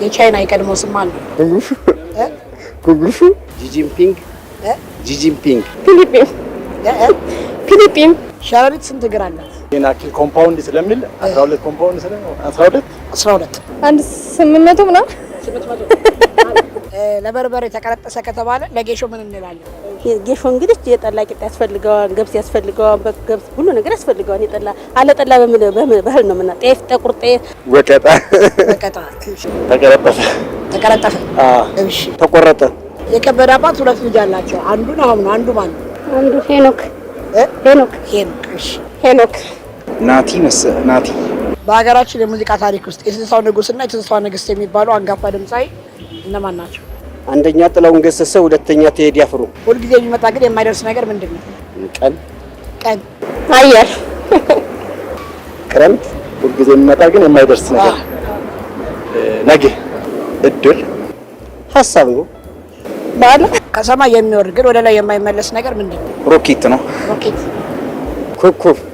የቻይና የቀድሞ ስም ማለት ጉጉሹ ጂጂንፒንግ ፊሊፒን ሸረሪት ስንት እግር አላት? የናኪል ኮምፓውንድ ስለሚል 12 ኮምፓውንድ ስለሚል 12 አንድ 800 ምናምን 800 ለበርበሬ ተቀረጠሰ ከተባለ ለጌሾ ምን እንላለን? ጌሾ እንግዲህ የጠላ ቂጣ ያስፈልገዋል፣ ገብስ ያስፈልገዋል፣ ገብስ ሁሉ ነገር ያስፈልገዋል። የጠላ አለ ጠላ በባህል ነው ምና ጤፍ ጥቁር ጤፍ ወቀጣ ተቀረጠፈ እሺ ተቆረጠ። የከበደ አባት ሁለት ልጅ አላቸው። አንዱ ነው አንዱ ማን ነው? አንዱ ሄኖክ እሺ ሄኖክ ናቲ በሀገራችን የሙዚቃ ታሪክ ውስጥ የትዝታው ንጉስና የትዝታው ንግስት የሚባሉ አንጋፋ ድምጻዊ እነማን ናቸው? አንደኛ ጥላሁን ገሰሰ፣ ሁለተኛ ቴዲ አፍሮ። ሁልጊዜ የሚመጣ ግን የማይደርስ ነገር ምንድን ነው? ቀን አየር ክረምት ሁልጊዜ የሚመጣ ግን የማይደርስ ነገር ነገ እድል ሀሳብ ነው። ባለ ከሰማይ የሚወርድ ግን ወደ ላይ የማይመለስ ነገር ምንድን ነው? ሮኬት ነው። ሮኬት ኮከብ